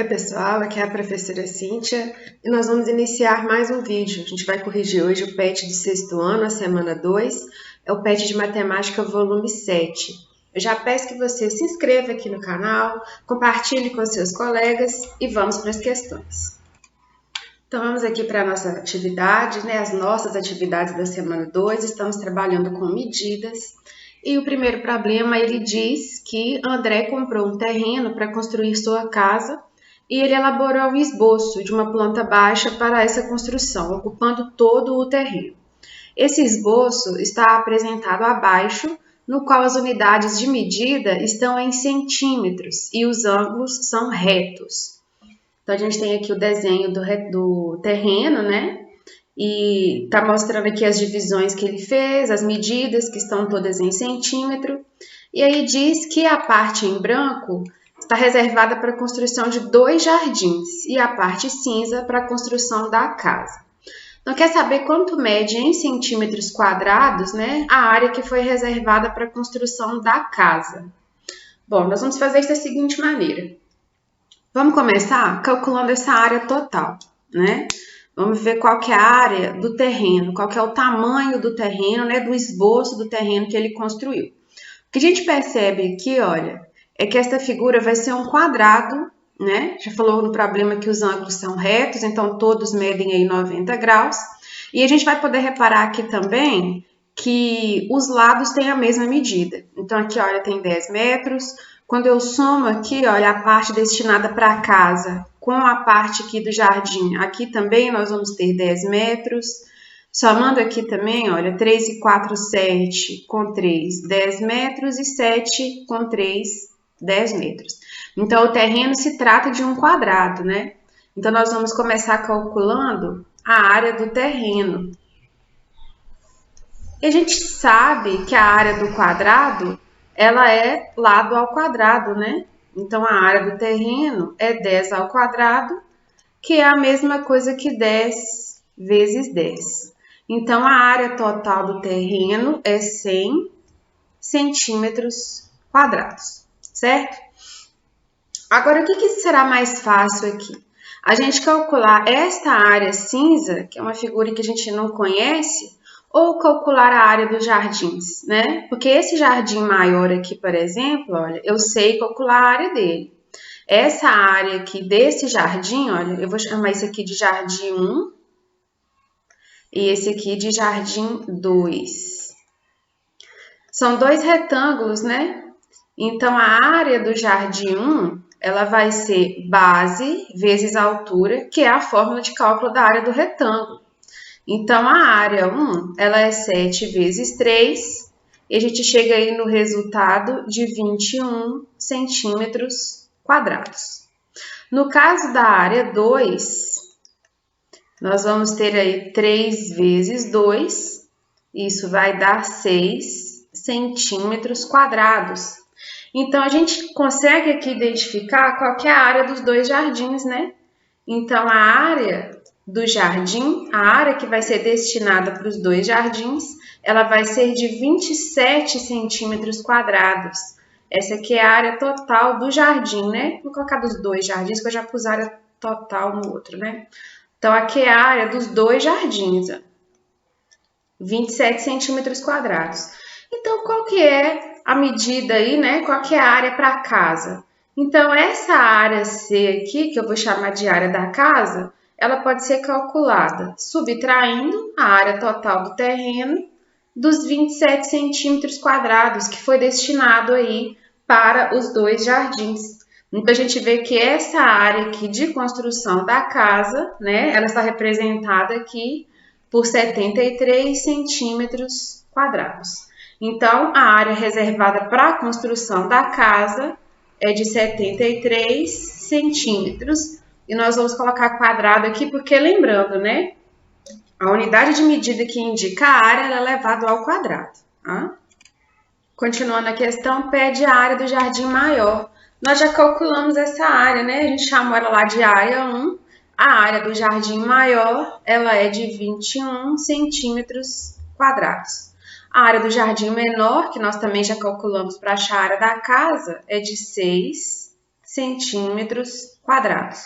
Oi pessoal, aqui é a professora Cíntia e nós vamos iniciar mais um vídeo. A gente vai corrigir hoje o PET do sexto ano, a semana 2, é o PET de Matemática volume 7. Eu já peço que você se inscreva aqui no canal, compartilhe com seus colegas e vamos para as questões. Então vamos aqui para a nossa atividade, as nossas atividades da semana 2, estamos trabalhando com medidas. E o primeiro problema, ele diz que André comprou um terreno para construir sua casa e ele elaborou um esboço de uma planta baixa para essa construção, ocupando todo o terreno. Esse esboço está apresentado abaixo, no qual as unidades de medida estão em centímetros e os ângulos são retos. Então, a gente tem aqui o desenho do terreno, E está mostrando aqui as divisões que ele fez, as medidas que estão todas em centímetro. E aí diz que a parte em branco está reservada para a construção de 2 jardins e a parte cinza para a construção da casa. Então, quer saber quanto mede em centímetros quadrados, a área que foi reservada para a construção da casa? Bom, nós vamos fazer isso da seguinte maneira. Vamos começar calculando essa área total, Vamos ver qual que é a área do terreno, qual que é o tamanho do terreno, do esboço do terreno que ele construiu. O que a gente percebe aqui, olha, é que esta figura vai ser um quadrado, Já falou no problema que os ângulos são retos, então todos medem aí 90 graus. E a gente vai poder reparar aqui também que os lados têm a mesma medida. Então aqui, olha, tem 10 metros. Quando eu somo aqui, olha, a parte destinada para a casa com a parte aqui do jardim, aqui também nós vamos ter 10 metros. Somando aqui também, olha, 3 e 4, 7, com 3, 10 metros e 7 com 3, 10 metros. Então, o terreno se trata de um quadrado, Então, nós vamos começar calculando a área do terreno. E a gente sabe que a área do quadrado, ela é lado ao quadrado, Então, a área do terreno é 10 ao quadrado, que é a mesma coisa que 10 vezes 10. Então, a área total do terreno é 100 centímetros quadrados, certo? Agora, o que será mais fácil aqui? A gente calcular esta área cinza, que é uma figura que a gente não conhece, ou calcular a área dos jardins, Porque esse jardim maior aqui, por exemplo, olha, eu sei calcular a área dele. Essa área aqui desse jardim, olha, eu vou chamar isso aqui de jardim 1 e esse aqui de jardim 2. São 2 retângulos, Então, a área do jardim 1, ela vai ser base vezes a altura, que é a fórmula de cálculo da área do retângulo. Então, a área 1, ela é 7 vezes 3, e a gente chega aí no resultado de 21 centímetros quadrados. No caso da área 2, nós vamos ter aí 3 vezes 2, isso vai dar 6 centímetros quadrados. Então, a gente consegue aqui identificar qual que é a área dos 2 jardins, Então, a área do jardim, a área que vai ser destinada para os 2 jardins, ela vai ser de 27 centímetros quadrados. Essa aqui é a área total do jardim, Vou colocar dos 2 jardins, que eu já pus a área total no outro, Então, aqui é a área dos 2 jardins, ó. 27 centímetros quadrados. Então, qual que é a medida aí, Qual que é a área para a casa? Então, essa área C aqui, que eu vou chamar de área da casa, ela pode ser calculada subtraindo a área total do terreno dos 27 centímetros quadrados que foi destinado aí para os 2 jardins. Então, a gente vê que essa área aqui de construção da casa, ela está representada aqui por 73 centímetros quadrados. Então, a área reservada para a construção da casa é de 73 centímetros. E nós vamos colocar quadrado aqui, porque lembrando, A unidade de medida que indica a área ela é elevado ao quadrado. Tá? Continuando a questão, pede a área do jardim maior. Nós já calculamos essa área, A gente chamou ela lá de área 1. A área do jardim maior, ela é de 21 centímetros quadrados. A área do jardim menor, que nós também já calculamos para achar a área da casa, é de 6 centímetros quadrados.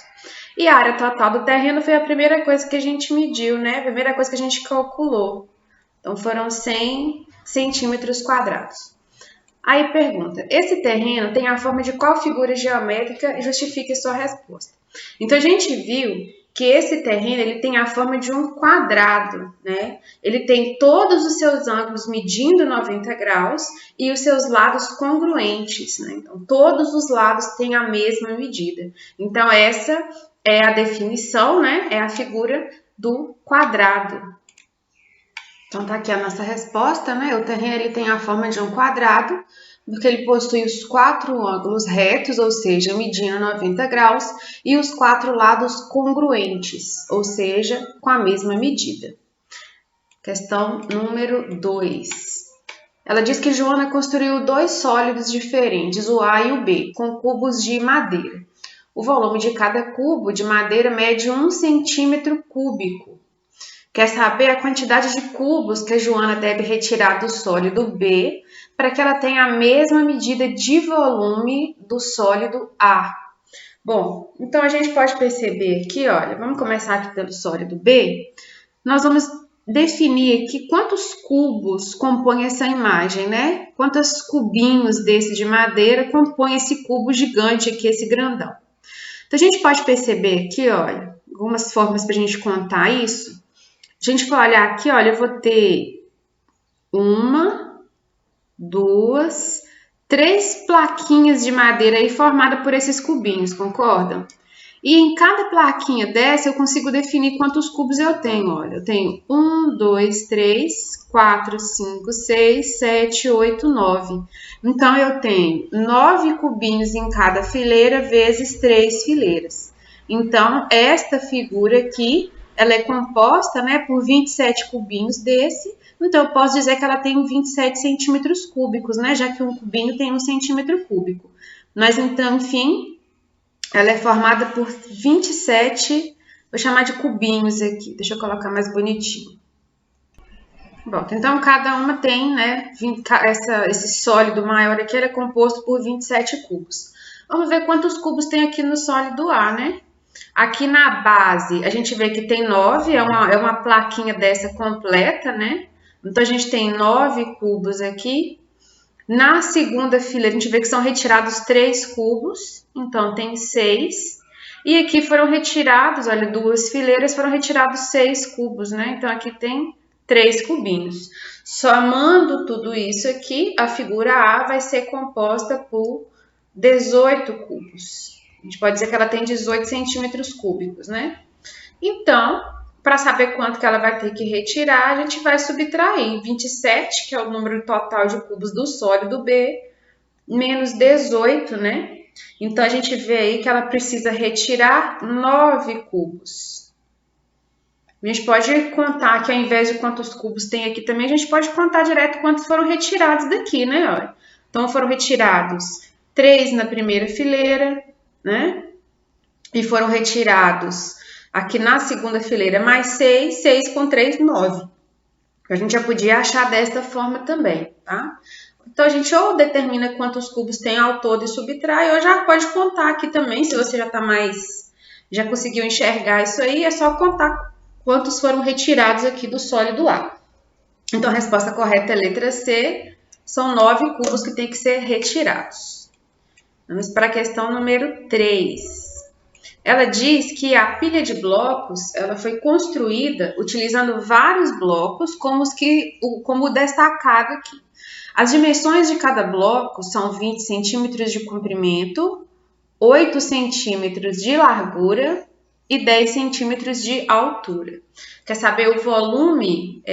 E a área total do terreno foi a primeira coisa que a gente mediu, né? A primeira coisa que a gente calculou. Então, foram 100 centímetros quadrados. Aí pergunta, esse terreno tem a forma de qual figura geométrica? Justifique sua resposta. Então, a gente viu que esse terreno ele tem a forma de um quadrado, né? Ele tem todos os seus ângulos medindo 90 graus e os seus lados congruentes, né? Então, todos os lados têm a mesma medida. Então, essa é a definição, né? É a figura do quadrado. Então, tá aqui a nossa resposta, né? O terreno ele tem a forma de um quadrado, porque ele possui os 4 ângulos retos, ou seja, medindo 90 graus, e os 4 lados congruentes, ou seja, com a mesma medida. Questão número 2. Ela diz que Joana construiu 2 sólidos diferentes, o A e o B, com cubos de madeira. O volume de cada cubo de madeira mede 1 centímetro cúbico. Quer saber a quantidade de cubos que a Joana deve retirar do sólido B para que ela tenha a mesma medida de volume do sólido A. Bom, então a gente pode perceber aqui, olha, vamos começar aqui pelo sólido B. Nós vamos definir aqui quantos cubos compõem essa imagem, né? Quantos cubinhos desse de madeira compõem esse cubo gigante aqui, esse grandão. Então a gente pode perceber aqui, olha, algumas formas para a gente contar isso. A gente vai olhar aqui, olha, eu vou ter 1, 2, 3 plaquinhas de madeira aí formada por esses cubinhos, concordam? E em cada plaquinha dessa eu consigo definir quantos cubos eu tenho, olha. Eu tenho 1, 2, 3, 4, 5, 6, 7, 8, 9. Então, eu tenho 9 cubinhos em cada fileira vezes 3 fileiras. Então, esta figura aqui, ela é composta, né, por 27 cubinhos desse. Então, eu posso dizer que ela tem 27 centímetros cúbicos, né, já que um cubinho tem 1 centímetro cúbico. Mas, então, enfim, ela é formada por 27, vou chamar de cubinhos aqui. Deixa eu colocar mais bonitinho. Bom, então, cada uma tem, né, esse sólido maior aqui, ele é composto por 27 cubos. Vamos ver quantos cubos tem aqui no sólido A, né? Aqui na base, a gente vê que tem 9, é uma plaquinha dessa completa, né? Então, a gente tem 9 cubos aqui. Na segunda fileira, a gente vê que são retirados 3 cubos, então tem 6. E aqui foram retirados, olha, 2 fileiras, foram retirados 6 cubos, né? Então, aqui tem 3 cubinhos. Somando tudo isso aqui, a figura A vai ser composta por 18 cubos. A gente pode dizer que ela tem 18 centímetros cúbicos, né? Então, para saber quanto que ela vai ter que retirar, a gente vai subtrair 27, que é o número total de cubos do sólido B, menos 18, né? Então, a gente vê aí que ela precisa retirar 9 cubos. A gente pode contar que ao invés de quantos cubos tem aqui também, a gente pode contar direto quantos foram retirados daqui, né? Olha. Então, foram retirados 3 na primeira fileira, né? E foram retirados aqui na segunda fileira mais 6, 6 com 3, 9. A gente já podia achar desta forma também, tá? Então, a gente ou determina quantos cubos tem ao todo e subtrai, ou já pode contar aqui também, se você já conseguiu enxergar isso aí, é só contar quantos foram retirados aqui do sólido A. Então, a resposta correta é a letra C, são 9 cubos que tem que ser retirados. Vamos para a questão número 3. Ela diz que a pilha de blocos ela foi construída utilizando vários blocos, como o destacado aqui. As dimensões de cada bloco são 20 centímetros de comprimento, 8 centímetros de largura e 10 centímetros de altura. Quer saber o volume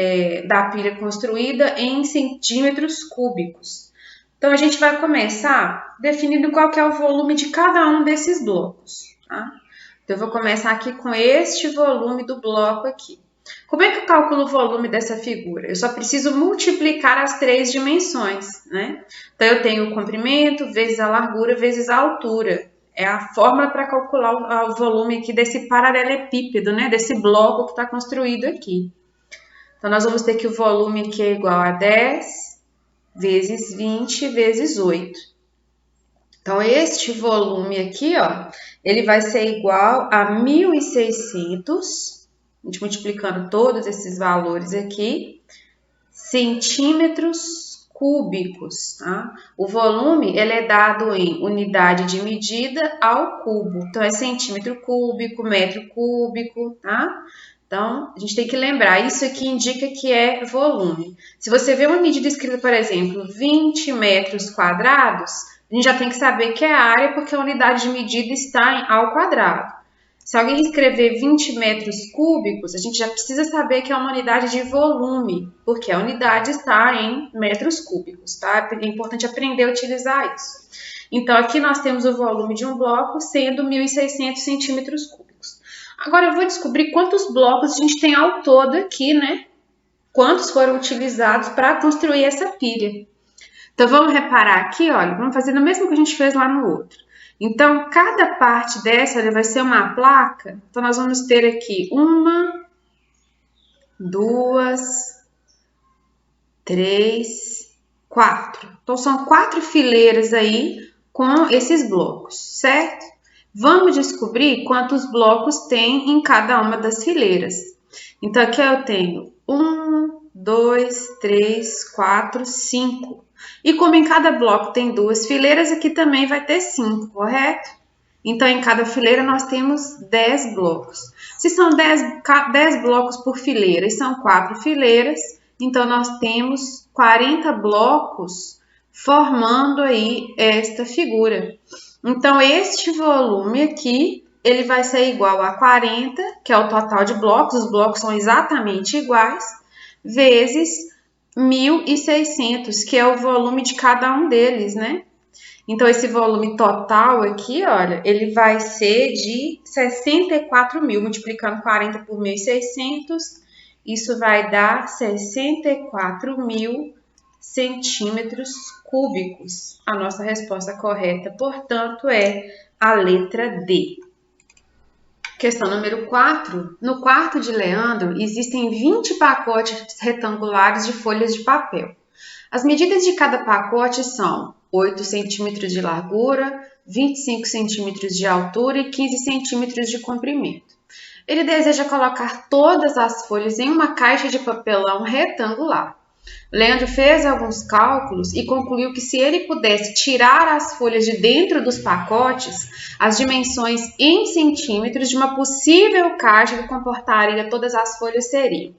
da pilha construída em centímetros cúbicos. Então, a gente vai começar definindo qual que é o volume de cada um desses blocos, tá? Então, eu vou começar aqui com este volume do bloco aqui. Como é que eu calculo o volume dessa figura? Eu só preciso multiplicar as 3 dimensões, né? Então, eu tenho o comprimento vezes a largura vezes a altura. É a fórmula para calcular o volume aqui desse paralelepípedo, né? Desse bloco que está construído aqui. Então, nós vamos ter que o volume aqui é igual a 10 vezes 20 vezes 8. Então, este volume aqui, ó, ele vai ser igual a 1.600, a gente multiplicando todos esses valores aqui, centímetros cúbicos, tá? O volume, ele é dado em unidade de medida ao cubo. Então, é centímetro cúbico, metro cúbico, tá? Então, a gente tem que lembrar, isso aqui indica que é volume. Se você vê uma medida escrita, por exemplo, 20 metros quadrados, a gente já tem que saber que é área, porque a unidade de medida está em ao quadrado. Se alguém escrever 20 metros cúbicos, a gente já precisa saber que é uma unidade de volume, porque a unidade está em metros cúbicos, tá? É importante aprender a utilizar isso. Então, aqui nós temos o volume de um bloco sendo 1.600 centímetros cúbicos. Agora, eu vou descobrir quantos blocos a gente tem ao todo aqui, né? Quantos foram utilizados para construir essa pilha. Então, vamos reparar aqui, olha, vamos fazer o mesmo que a gente fez lá no outro. Então, cada parte dessa vai ser uma placa. Então, nós vamos ter aqui 1, 2, 3, 4. Então, são 4 fileiras aí com esses blocos, certo? Vamos descobrir quantos blocos tem em cada uma das fileiras. Então, aqui eu tenho 1, 2, 3, 4, 5. E como em cada bloco tem 2 fileiras, aqui também vai ter 5, correto? Então, em cada fileira nós temos 10 blocos. Se são 10 blocos por fileira e são 4 fileiras, então nós temos 40 blocos formando aí esta figura. Então, este volume aqui, ele vai ser igual a 40, que é o total de blocos, os blocos são exatamente iguais, vezes 1.600, que é o volume de cada um deles, né? Então, esse volume total aqui, olha, ele vai ser de 64.000, multiplicando 40 por 1.600, isso vai dar 64.000 centímetros cúbicos. A nossa resposta correta, portanto, é a letra D. Questão número 4. No quarto de Leandro, existem 20 pacotes retangulares de folhas de papel. As medidas de cada pacote são 8 centímetros de largura, 25 centímetros de altura e 15 centímetros de comprimento. Ele deseja colocar todas as folhas em uma caixa de papelão retangular. Leandro fez alguns cálculos e concluiu que se ele pudesse tirar as folhas de dentro dos pacotes, as dimensões em centímetros de uma possível caixa que comportaria todas as folhas seriam.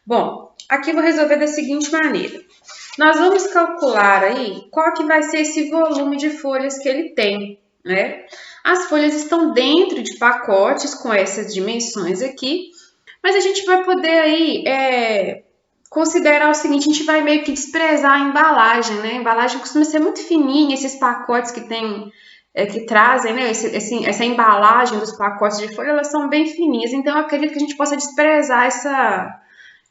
Bom, aqui eu vou resolver da seguinte maneira. Nós vamos calcular aí qual que vai ser esse volume de folhas que ele tem, né? As folhas estão dentro de pacotes com essas dimensões aqui, mas a gente vai poder aí considerar o seguinte, a gente vai meio que desprezar a embalagem, né? A embalagem costuma ser muito fininha, esses pacotes que tem, que trazem, né? Essa embalagem dos pacotes de folha, elas são bem fininhas, então eu acredito que a gente possa desprezar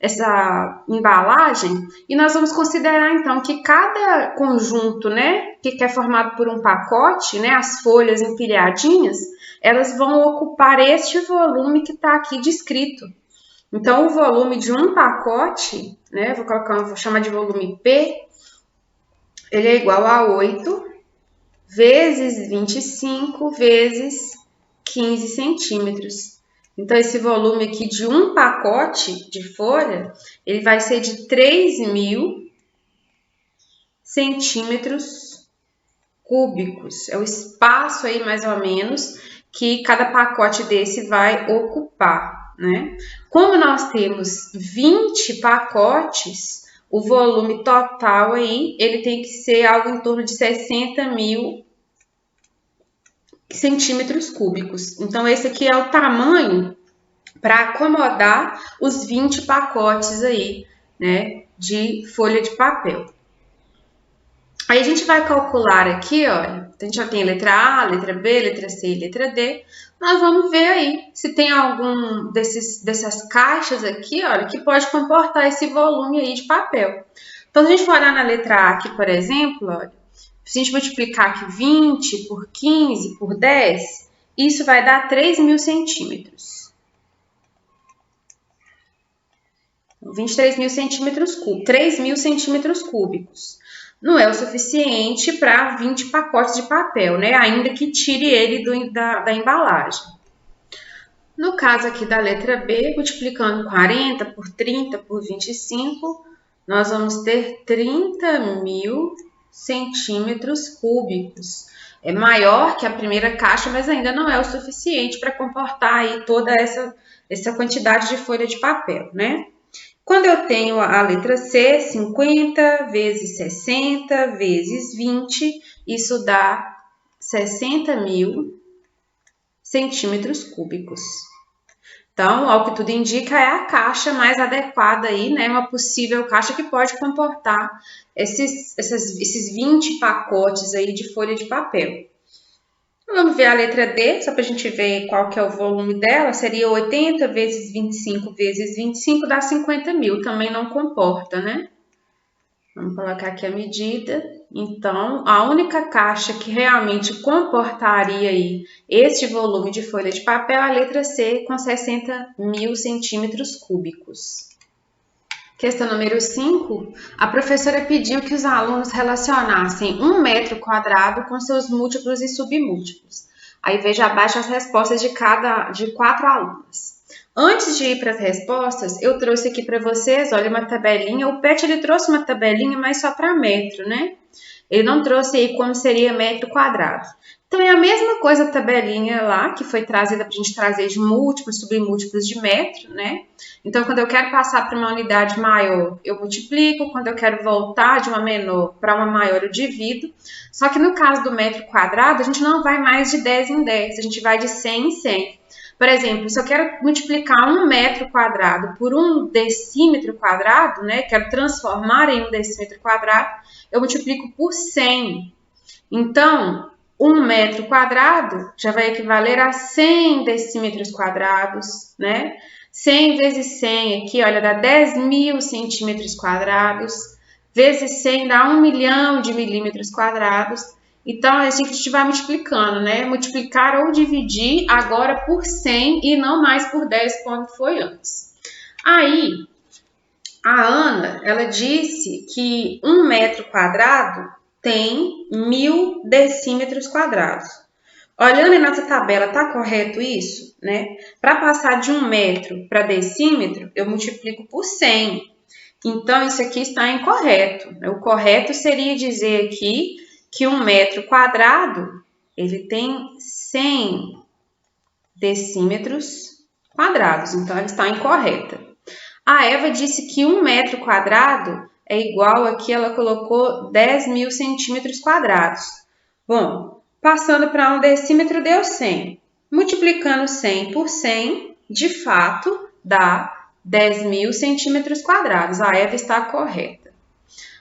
essa embalagem e nós vamos considerar então que cada conjunto, né, que é formado por um pacote, né, as folhas empilhadinhas, elas vão ocupar este volume que está aqui descrito. Então, o volume de um pacote, né, vou chamar de volume P, ele é igual a 8 vezes 25 vezes 15 centímetros. Então, esse volume aqui de um pacote de folha, ele vai ser de 3.000 centímetros cúbicos. É o espaço aí, mais ou menos, que cada pacote desse vai ocupar, né? Como nós temos 20 pacotes, o volume total aí, ele tem que ser algo em torno de 60.000 centímetros cúbicos. Então, esse aqui é o tamanho para acomodar os 20 pacotes aí, né, de folha de papel. Aí a gente vai calcular aqui, olha, a gente já tem a letra A, letra B, letra C e letra D. Nós vamos ver aí se tem algum dessas caixas aqui, olha, que pode comportar esse volume aí de papel. Então, se a gente for olhar na letra A aqui, por exemplo, olha, se a gente multiplicar aqui 20 por 15 por 10, isso vai dar 3.000 centímetros. 23.000 centímetros cúbicos, 3.000 centímetros cúbicos. não é o suficiente para 20 pacotes de papel, né? Ainda que tire ele da embalagem. No caso aqui da letra B, multiplicando 40 por 30 por 25, nós vamos ter 30.000 centímetros cúbicos. É maior que a primeira caixa, mas ainda não é o suficiente para comportar aí toda essa quantidade de folha de papel, né? Quando eu tenho a letra C, 50 vezes 60 vezes 20, isso dá 60.000 centímetros cúbicos. Então, ao que tudo indica, é a caixa mais adequada aí, né? Uma possível caixa que pode comportar esses 20 pacotes aí de folha de papel. Vamos ver a letra D, só para a gente ver qual que é o volume dela. Seria 80 vezes 25 vezes 25 dá 50.000. Também não comporta, né? Vamos colocar aqui a medida. Então, a única caixa que realmente comportaria aí este volume de folha de papel é a letra C, com 60.000 centímetros cúbicos. Questão número 5. A professora pediu que os alunos relacionassem 1 metro quadrado com seus múltiplos e submúltiplos. Aí veja abaixo as respostas de 4 alunos. Antes de ir para as respostas, eu trouxe aqui para vocês, olha, uma tabelinha. O Pet, ele trouxe uma tabelinha, mas só para metro, né? Ele não trouxe aí como seria metro quadrado. Então, é a mesma coisa a tabelinha lá, que foi trazida para a gente trazer de múltiplos, submúltiplos de metro, né? Então, quando eu quero passar para uma unidade maior, eu multiplico. Quando eu quero voltar de uma menor para uma maior, eu divido. Só que no caso do metro quadrado, a gente não vai mais de 10 em 10, a gente vai de 100 em 100. Por exemplo, se eu quero multiplicar 1 metro quadrado por 1 decímetro quadrado, né? Quero transformar em 1 decímetro quadrado, eu multiplico por 100. Então, 1 metro quadrado já vai equivaler a 100 decímetros quadrados, né? 100 vezes 100 aqui, olha, dá 10.000 centímetros quadrados. Vezes 100 dá 1 milhão de milímetros quadrados. Então, a gente vai multiplicando, né? Multiplicar ou dividir agora por 100 e não mais por 10, como foi antes. Aí, a Ana, ela disse que 1 metro quadrado tem 1.000 decímetros quadrados. Olhando em nossa tabela, tá correto isso, né? Para passar de 1 metro para decímetro, eu multiplico por 100. Então, isso aqui está incorreto. O correto seria dizer aqui que 1 metro quadrado, ele tem 100 decímetros quadrados. Então, ela está incorreta. A Eva disse que 1 metro quadrado é igual, aqui ela colocou 10.000 centímetros quadrados. Bom, passando para 1 decímetro deu 100. Multiplicando 100 por 100, de fato, dá 10.000 centímetros quadrados. A Eva está correta.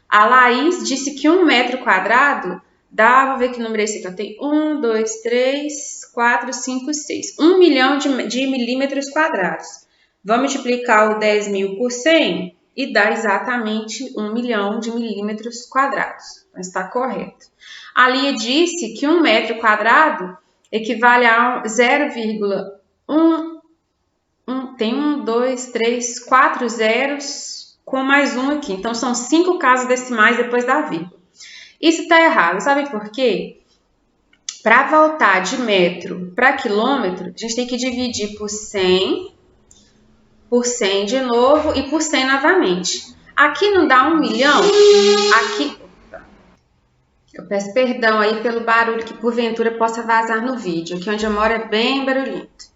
A Laís disse que 1 metro quadrado dá, vou ver que número é esse aqui, eu tenho 1, 2, 3, 4, 5, 6. 1 milhão de milímetros quadrados. Vamos multiplicar o 10.000 por 100 e dá exatamente 1 milhão de milímetros quadrados. Então, está correto. A Lia disse que 1 metro quadrado equivale a 0,1. Tem 1, 2, 3, 4 zeros com mais um aqui. Então, são 5 casas decimais depois da vírgula. Isso está errado. Sabe por quê? Para voltar de metro para quilômetro, a gente tem que dividir por 100 de novo e por 100 novamente. Aqui não dá 1 milhão? Aqui... Eu peço perdão aí pelo barulho que porventura possa vazar no vídeo. Aqui onde eu moro é bem barulhento.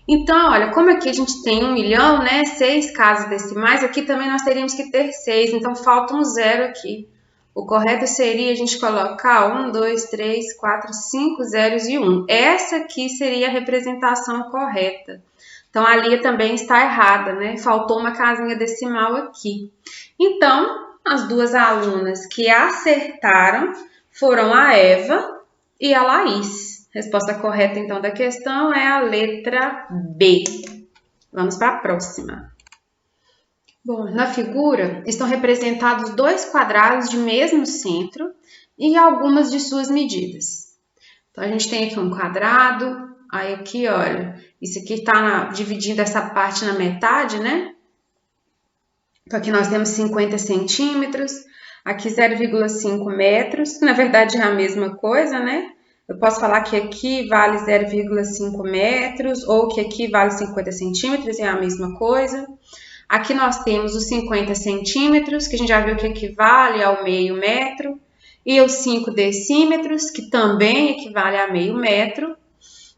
Então, olha, como aqui a gente tem 1 milhão, né? 6 casas decimais, aqui também nós teríamos que ter 6. Então, falta um zero aqui. O correto seria a gente colocar 1, 2, 3, 4, 5 zeros e 1. Essa aqui seria a representação correta. Então, a Lia também está errada, né? Faltou uma casinha decimal aqui. Então, as duas alunas que acertaram foram a Eva e a Laís. Resposta correta, então, da questão é a letra B. Vamos para a próxima. Bom, na figura estão representados 2 quadrados de mesmo centro e algumas de suas medidas. Então, a gente tem aqui um quadrado, aí aqui, olha, isso aqui está dividindo essa parte na metade, né? Então, aqui nós temos 50 centímetros. Aqui 0,5 metros, que na verdade é a mesma coisa, né? Eu posso falar que aqui vale 0,5 metros ou que aqui vale 50 centímetros, é a mesma coisa. Aqui nós temos os 50 centímetros, que a gente já viu que equivale ao meio metro, e os 5 decímetros, que também equivale a meio metro.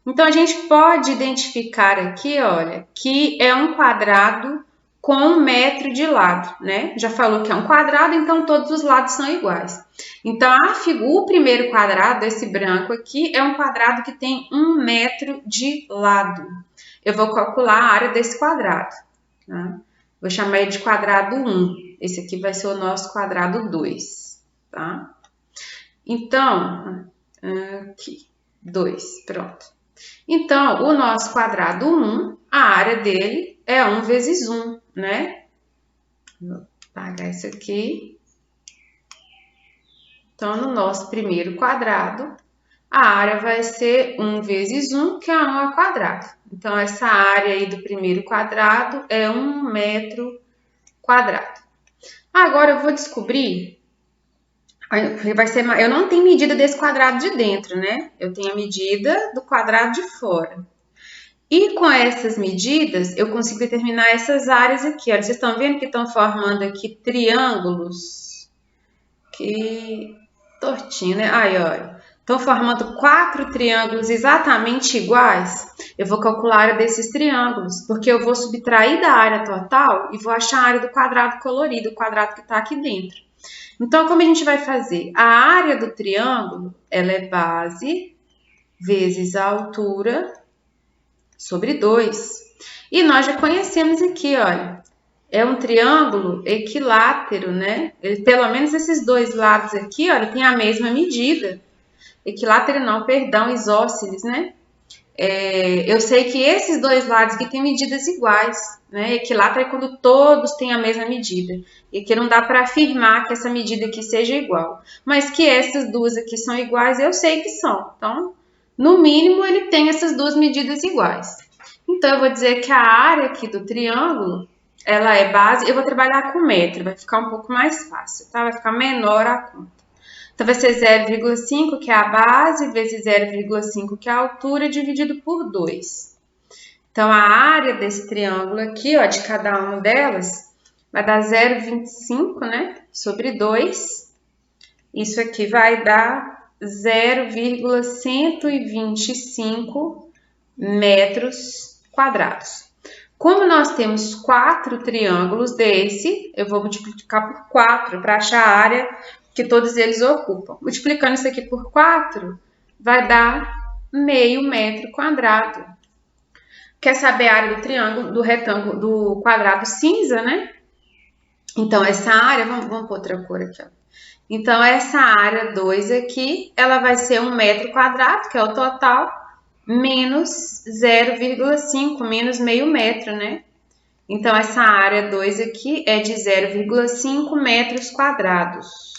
Então, a gente pode identificar aqui, olha, que é um quadrado com 1 metro de lado, né? Já falou que é um quadrado, então todos os lados são iguais. Então, o primeiro quadrado, esse branco aqui, é um quadrado que tem 1 metro de lado. Eu vou calcular a área desse quadrado, tá? Vou chamar ele de quadrado 1. Esse aqui vai ser o nosso quadrado 2, tá? Então, aqui, 2, pronto. Então, o nosso quadrado 1, a área dele é 1 vezes 1, né? Vou apagar isso aqui. Então, no nosso primeiro quadrado, a área vai ser 1 vezes 1, que é 1 ao quadrado. Então, essa área aí do primeiro quadrado é 1 metro quadrado. Agora, eu vou descobrir... eu não tenho medida desse quadrado de dentro, né? Eu tenho a medida do quadrado de fora. E com essas medidas, eu consigo determinar essas áreas aqui. Olha, vocês estão vendo que estão formando aqui triângulos? Que tortinho, né? Aí, olha. Estão formando 4 triângulos exatamente iguais. Eu vou calcular a área desses triângulos, porque eu vou subtrair da área total e vou achar a área do quadrado colorido, o quadrado que está aqui dentro. Então, como a gente vai fazer? A área do triângulo, ela é base vezes a altura sobre 2. E nós já conhecemos aqui, olha, é um triângulo equilátero, né? Pelo menos esses dois lados aqui, olha, tem a mesma medida. Equilátero não, perdão, isósceles, né? Eu sei que esses dois lados aqui têm medidas iguais, né? Equilátero é quando todos têm a mesma medida. E aqui não dá para afirmar que essa medida aqui seja igual. Mas que essas duas aqui são iguais, eu sei que são. Então, no mínimo, ele tem essas duas medidas iguais. Então, eu vou dizer que a área aqui do triângulo, ela é base... Eu vou trabalhar com metro, vai ficar um pouco mais fácil, tá? Vai ficar menor a conta. Então, vai ser 0,5, que é a base, vezes 0,5, que é a altura, dividido por 2. Então, a área desse triângulo aqui, ó, de cada uma delas, vai dar 0,25, né, sobre 2. Isso aqui vai dar 0,125 metros quadrados. Como nós temos 4 triângulos desse, eu vou multiplicar por 4 para achar a área que todos eles ocupam. Multiplicando isso aqui por 4, vai dar meio metro quadrado. Quer saber a área do triângulo, do retângulo, do quadrado cinza, né? Então, essa área, vamos pôr outra cor aqui, ó. Então, essa área 2 aqui, ela vai ser 1 metro quadrado, que é o total, menos 0,5, menos meio metro, né? Então, essa área 2 aqui é de 0,5 metros quadrados.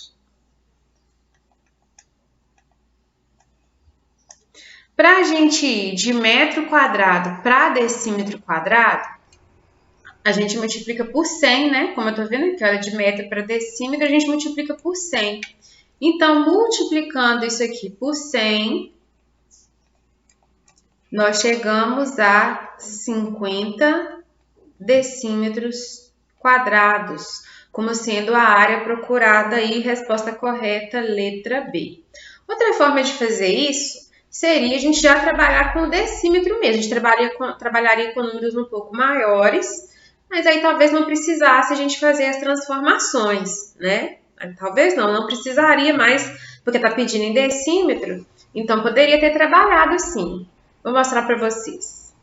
Para a gente ir de metro quadrado para decímetro quadrado, a gente multiplica por 100, né? Como eu tô vendo aqui, olha, de metro para decímetro, a gente multiplica por 100. Então, multiplicando isso aqui por 100, nós chegamos a 50 decímetros quadrados, como sendo a área procurada aí, resposta correta, letra B. Outra forma de fazer isso seria a gente já trabalhar com o decímetro mesmo. A gente trabalharia com números um pouco maiores, mas aí talvez não precisasse a gente fazer as transformações, né? Talvez não precisaria mais, porque está pedindo em decímetro, então poderia ter trabalhado assim. Vou mostrar para vocês.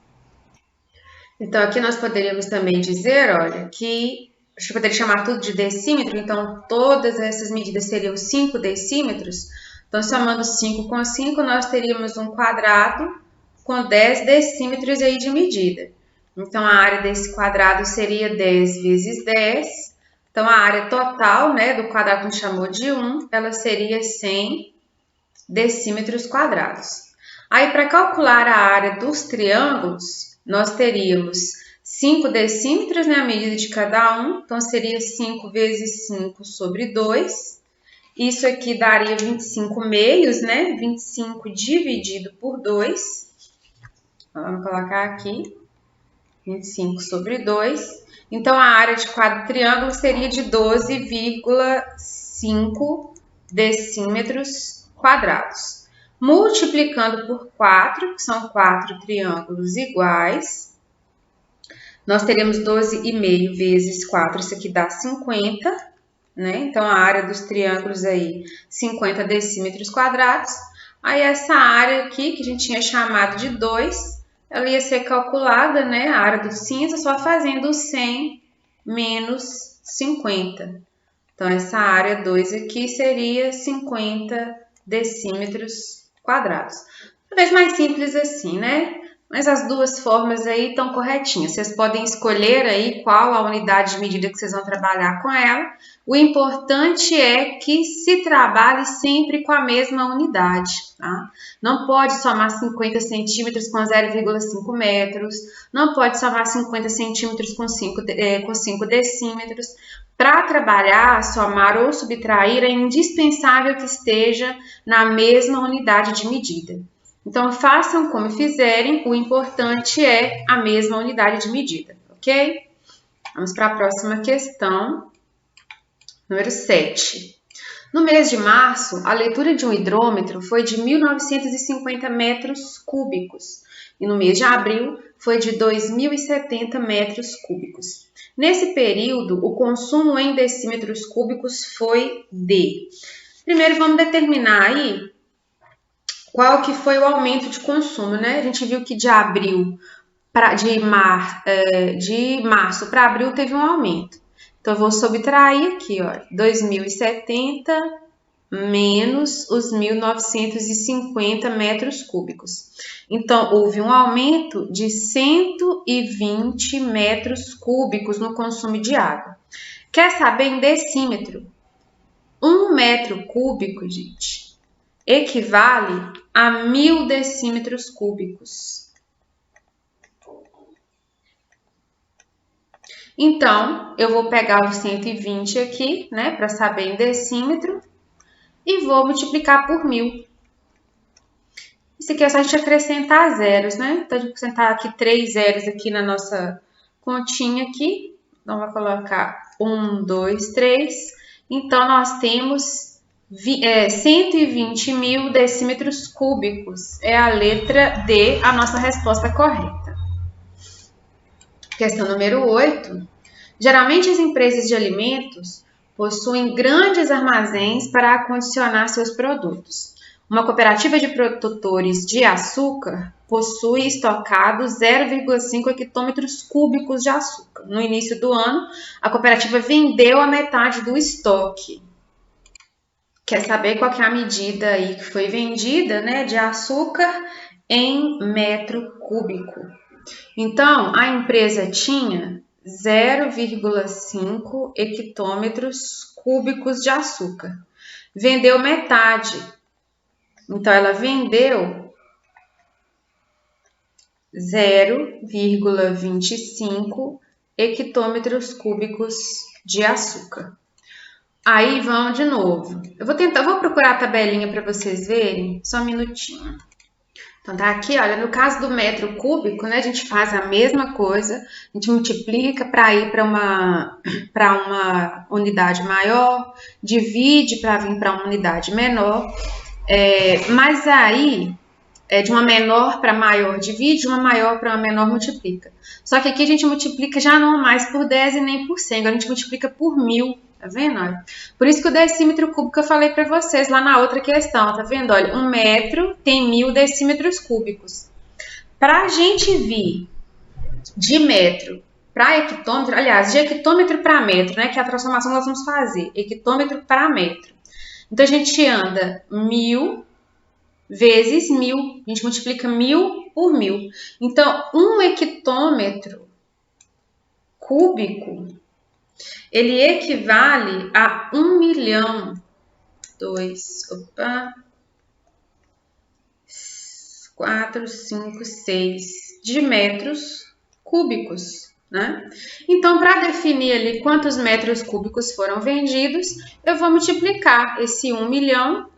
Então, aqui nós poderíamos também dizer, olha, que a gente poderia chamar tudo de decímetro, então todas essas medidas seriam 5 decímetros. Então, somando 5 com 5, nós teríamos um quadrado com 10 decímetros aí de medida. Então, a área desse quadrado seria 10 vezes 10. Então, a área total, né, do quadrado que a gente chamou de 1, ela seria 100 decímetros quadrados. Aí, para calcular a área dos triângulos, nós teríamos 5 decímetros, né, a medida de cada um, então seria 5 vezes 5 sobre 2. Isso aqui daria 25 meios, né? 25 dividido por 2. Vamos colocar aqui, 25 sobre 2. Então, a área de quadro triângulo seria de 12,5 decímetros quadrados. Multiplicando por 4, que são 4 triângulos iguais, nós teremos 12,5 vezes 4, isso aqui dá 50, né? Então, a área dos triângulos aí, 50 decímetros quadrados. Aí, essa área aqui, que a gente tinha chamado de 2, ela ia ser calculada, né? A área do cinza, só fazendo 100 menos 50. Então, essa área 2 aqui seria 50 decímetros quadrados. Talvez mais simples assim, né? Mas as duas formas aí estão corretinhas. Vocês podem escolher aí qual a unidade de medida que vocês vão trabalhar com ela. O importante é que se trabalhe sempre com a mesma unidade, tá? Não pode somar 50 centímetros com 0,5 metros, não pode somar 50 centímetros com 5 decímetros. Para trabalhar, somar ou subtrair, é indispensável que esteja na mesma unidade de medida. Então, façam como fizerem, o importante é a mesma unidade de medida, ok? Vamos para a próxima questão, número 7. No mês de março, a leitura de um hidrômetro foi de 1.950 metros cúbicos e no mês de abril foi de 2.070 metros cúbicos. Nesse período, o consumo em decímetros cúbicos foi de... Primeiro, vamos determinar aí qual que foi o aumento de consumo, né? A gente viu que de março para abril teve um aumento. Então, eu vou subtrair aqui, ó, 2.070 menos os 1.950 metros cúbicos. Então, houve um aumento de 120 metros cúbicos no consumo de água. Quer saber em decímetro? 1 metro cúbico, gente, equivale a 1.000 decímetros cúbicos. Então, eu vou pegar os 120 aqui, né, para saber em decímetro, e vou multiplicar por 1.000. Isso aqui é só a gente acrescentar zeros, né? Então, a gente vai acrescentar aqui 3 zeros aqui na nossa continha aqui. Então, vou colocar 1, 2, 3. Então, nós temos 120.000 decímetros cúbicos. É a letra D, a nossa resposta correta. Questão número 8. Geralmente, as empresas de alimentos possuem grandes armazéns para acondicionar seus produtos. Uma cooperativa de produtores de açúcar possui estocado 0,5 hectômetros cúbicos de açúcar. No início do ano, a cooperativa vendeu a metade do estoque. Quer saber qual que é a medida aí que foi vendida, né, de açúcar em metro cúbico? Então, a empresa tinha 0,5 hectômetros cúbicos de açúcar. Vendeu metade. Então, ela vendeu 0,25 hectômetros cúbicos de açúcar. Aí, vamos de novo. Eu vou procurar a tabelinha para vocês verem, só um minutinho. Então, tá aqui, olha, no caso do metro cúbico, né, a gente faz a mesma coisa, a gente multiplica para ir para uma unidade maior, divide para vir para uma unidade menor, mas aí, de uma menor para maior divide, de uma maior para uma menor multiplica. Só que aqui a gente multiplica já não mais por 10 e nem por 100, agora a gente multiplica por 1.000. Tá vendo? Olha. Por isso que o decímetro cúbico eu falei para vocês lá na outra questão, tá vendo? Olha, 1 metro tem 1.000 decímetros cúbicos. Para a gente vir de metro para hectômetro, aliás, de hectômetro para metro, né? Que é a transformação que nós vamos fazer, hectômetro para metro. Então, a gente anda 1.000 vezes 1.000, a gente multiplica 1.000 por 1.000. Então, 1 hectômetro cúbico, ele equivale a 4, 5, 6 de metros cúbicos. né? Então, para definir ali quantos metros cúbicos foram vendidos, eu vou multiplicar esse 1 milhão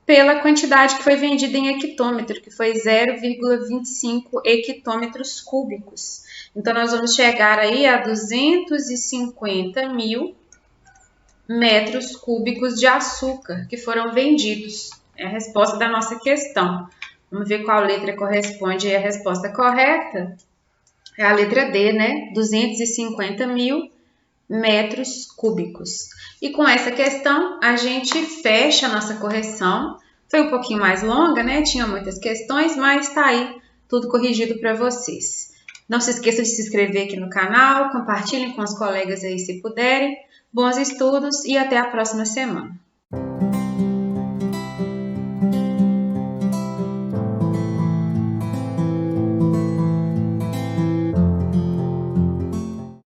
pela quantidade que foi vendida em hectômetro, que foi 0,25 hectômetros cúbicos. Então, nós vamos chegar aí a 250 mil metros cúbicos de açúcar que foram vendidos. É a resposta da nossa questão. Vamos ver qual letra corresponde à resposta correta. É a letra D, né? 250 mil metros cúbicos. E com essa questão, a gente fecha a nossa correção. Foi um pouquinho mais longa, né? Tinha muitas questões, mas tá aí tudo corrigido para vocês. Não se esqueça de se inscrever aqui no canal, compartilhem com os colegas aí se puderem. Bons estudos e até a próxima semana.